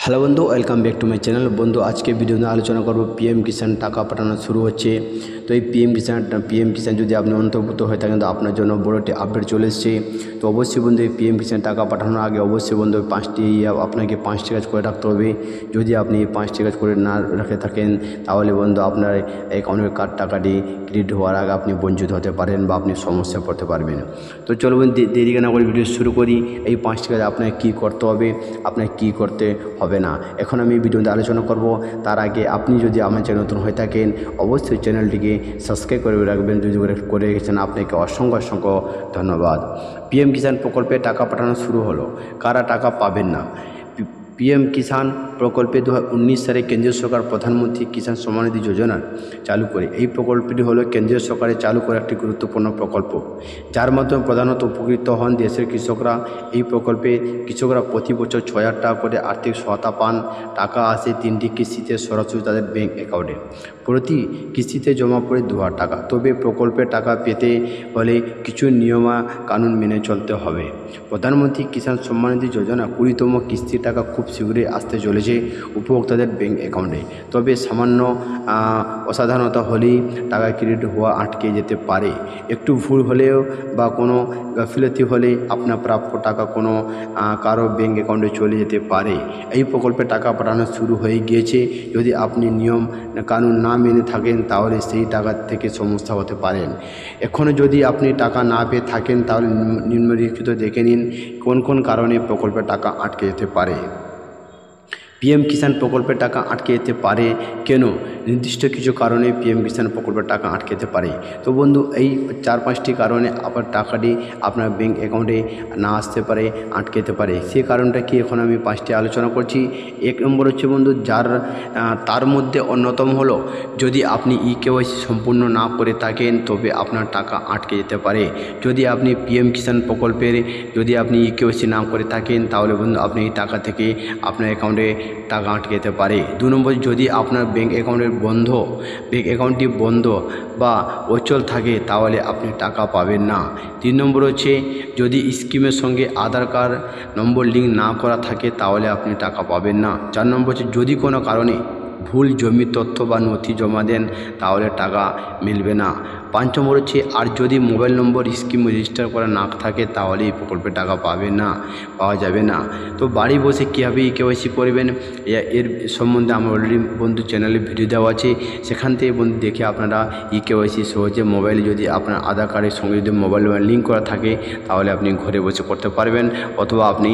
Hello বন্ধু, welcome back to my channel. বন্ধু, আজকে ভিডিও নিয়ে আলোচনা করব পিএম কিষাণ টাকা পাঠানো শুরু হচ্ছে। তো এই পিএম কিষাণ যদি আপনি অন্তর্ভুক্ত হয়ে থাকেন তো আপনার জন্য বড় একটি আপডেট চলে এসেছে। তো অবশ্যই বন্ধু, এই পিএম কিষাণ টাকা পাঠানোর আগে অবশ্যই বন্ধু আপনাকে পাঁচটি কাজ করে রাখতে হবে। যদি আপনি এই পাঁচটি কাজ করে না রেখে থাকেন তাহলে বন্ধু আপনার অ্যাকাউন্টের টাকাটি ক্রেডিট হওয়ার আগে আপনি বঞ্চিত হতে পারেন বা আপনি সমস্যায় পড়তে পারবেন। তো চলো বন্ধু, দেরি না করে ভিডিও শুরু করি। এই পাঁচটি কাজ আপনাকে কী করতে হবে, আপনাকে কী করতে হবে না, এখন আমি ভিডিওতে আলোচনা করব। তার আগে আপনি যদি আমার চ্যানেল নতুন হয়ে থাকেন অবশ্যই চ্যানেলটিকে সাবস্ক্রাইব করে রাখবেন। যদি করে রেখেছেন আপনাকে অসংখ্য ধন্যবাদ। পিএম কিষাণ প্রকল্পে টাকা পাঠানো শুরু হলো, কারা টাকা পাবেন না? পিএম কিষাণ প্রকল্পে 2019 সালে কেন্দ্রীয় সরকার প্রধানমন্ত্রী কিষাণ সম্মান নিধি যোজনা চালু করে। এই প্রকল্পটি হলো কেন্দ্রীয় সরকারের চালু করা একটি গুরুত্বপূর্ণ প্রকল্প, যার মাধ্যমে প্রধানত উপকৃত হন দেশের কৃষকরা। এই প্রকল্পে কৃষকরা প্রতি বছর 6,000 টাকা করে আর্থিক সহায়তা পান। টাকা আসে 3টি কিস্তিতে সরাসরি তাদের ব্যাংক অ্যাকাউন্টে। প্রতি কিস্তিতে জমা পড়ে 2,000 টাকা। তবে প্রকল্পে টাকা পেতে হলে কিছু কানুন মেনে চলতে হবে। প্রধানমন্ত্রী কিষাণ সম্মান নিধি যোজনা 20তম কিস্তির টাকা খুব শীঘ্রই আসতে চলেছে উপভোক্তাদের ব্যাংক অ্যাকাউন্টে। তবে সামান্য অসাধারণতা হলেই টাকা ক্রেডিট হওয়া আটকে যেতে পারে। একটু ভুল হলেও বা কোনো গাফিলতি হলে আপনার প্রাপ্য টাকা কোনো কারো ব্যাংক অ্যাকাউন্টে চলে যেতে পারে। এই প্রকল্পে টাকা পাঠানো শুরু হয়ে গিয়েছে। যদি আপনি নিয়ম কানুন না মেনে থাকেন তাহলে সেই টাকা থেকে সমস্যা হতে পারেন। এখনও যদি আপনি টাকা না পেয়ে থাকেন তাহলে নিম্নলিখিত দেখে নিন কোন কারণে প্রকল্পে টাকা আটকে যেতে পারে। পিএম কিষাণ প্রকল্পের টাকা আটকে যেতে পারে কেন? নির্দিষ্ট কিছু কারণে পিএম কিষাণ প্রকল্পের টাকা আটকে যেতে পারে। তো বন্ধু, এই 4-5টি কারণে আপনার টাকাটি আপনার ব্যাংক অ্যাকাউন্টে না আসতে পারে, আটকে যেতে পারে। সেই কারণটা কি এখন আমি 5টি আলোচনা করছি। 1 নম্বর হচ্ছে বন্ধু, তার মধ্যে অন্যতম হলো যদি আপনি ইকেওয়াইসি সম্পূর্ণ না করে থাকেন তবে আপনার টাকা আটকে যেতে পারে। যদি আপনি পিএম কিষাণ প্রকল্পের আপনি ইকেওয়াইসি না করে থাকেন তাহলে বন্ধু আপনি এই টাকা থেকে আপনার অ্যাকাউন্টে টাকা আটকে যেতে পারে। 2 নম্বর, যদি আপনার ব্যাংক অ্যাকাউন্টটি বন্ধ বা অচল থাকে তাহলে আপনি টাকা পাবেন না। 3 নম্বর হচ্ছে যদি স্কিমের সঙ্গে আধার কার্ড নম্বর লিঙ্ক না করা থাকে তাহলে আপনি টাকা পাবেন না। 4 নম্বর হচ্ছে যদি কোনো কারণে ভুল জমির তথ্য বা নথি জমা দেন তাহলে টাকা মিলবে না। 5 নম্বর হচ্ছে আর যদি মোবাইল নম্বর স্কিম রেজিস্টার করা না থাকে তাহলে এই প্রকল্পে টাকা পাওয়া যাবে না। তো বাড়ি বসে কীভাবে ইকেওয়াইসি করবেন এর সম্বন্ধে আমার অলরেডি বন্ধু চ্যানেলে ভিডিও দেওয়া আছে। সেখান থেকে বন্ধু দেখে আপনারা ইকেওয়াইসি সহজে মোবাইলে যদি আপনার আধার কার্ডের সঙ্গে যদি মোবাইল লিঙ্ক করা থাকে তাহলে আপনি ঘরে বসে করতে পারবেন, অথবা আপনি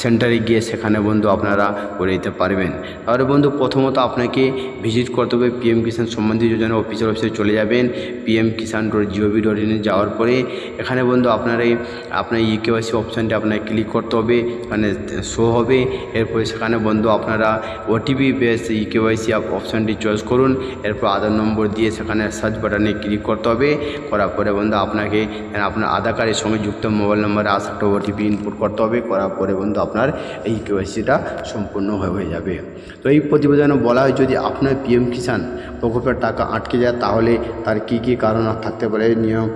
সেন্টারে গিয়ে সেখানে বন্ধু আপনারা করে দিতে পারবেন। তাহলে বন্ধু প্রথমত আপনাকে ভিজিট করতে হবে পিএম কিষাণ সম্মান নিধি যোজনা অফিসে চলে যাবেন। pmkisan.gov.in যাওয়ার পরে এখানে বন্ধু আপনার ইকেওয়াইসি অপশানটি আপনাকে ক্লিক করতে হবে, এখানে শো হবে। এরপরে সেখানে বন্ধু আপনারা ওটিপি বেস ইকেওয়াইসি অপশানটি চয়েস করুন। এরপর আধার নম্বর দিয়ে সেখানে সার্চ বাটনে ক্লিক করতে হবে। করার পরে বন্ধু আপনাকে আপনার আধার কার্ডের সঙ্গে যুক্ত মোবাইল নম্বরে একটা ওটিপি ইনপুট করতে হবে। করার পরে বন্ধু আপনার এই ইকেওয়াইসিটা সম্পূর্ণ হয়ে যাবে। তো এই প্রতিবেদনে বলা হয় যদি আপনার পিএম কিষাণ প্রকল্পের টাকা আটকে যায় তাহলে তার কী কারণ থাকতে পারে, নিয়ম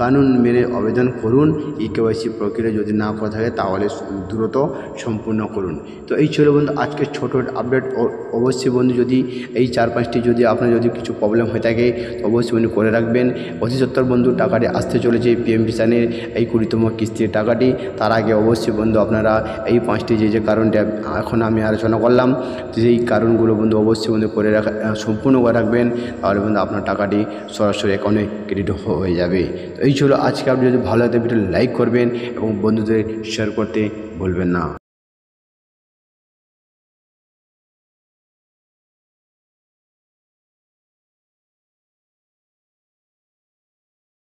কানুন মেনে আবেদন করুন। ইকেওয়াইসি প্রক্রিয়া যদি না করা থাকে তাহলে দ্রুত সম্পূর্ণ করুন। তো এই ছিল বন্ধু আজকের ছোট আপডেট। অবশ্যই বন্ধু যদি এই 4-5টি যদি আপনার যদি কিছু প্রবলেম হয়ে থাকে অবশ্যই বন্ধু করে রাখবেন। অতি সত্তর বন্ধু টাকাটি আসতে চলেছে পিএম কিষাণের এই 20তম কিস্তির টাকাটি। তার আগে অবশ্যই বন্ধু আপনারা এই 5টি যে কারণটা এখন আমি আলোচনা করলাম সেই কারণগুলো বন্ধু অবশ্যই বন্ধু সম্পূর্ণ করে রাখবেন। তাহলে বন্ধু আপনার টাকাটি সরাসরি অ্যাকাউন্টে ক্রেডিট হয়ে যাবে। তো এই ছিল আজকে। আপনি যদি ভালো লাগে ভিডিও লাইক করবেন এবং বন্ধুদের শেয়ার করতে ভুলবেন না।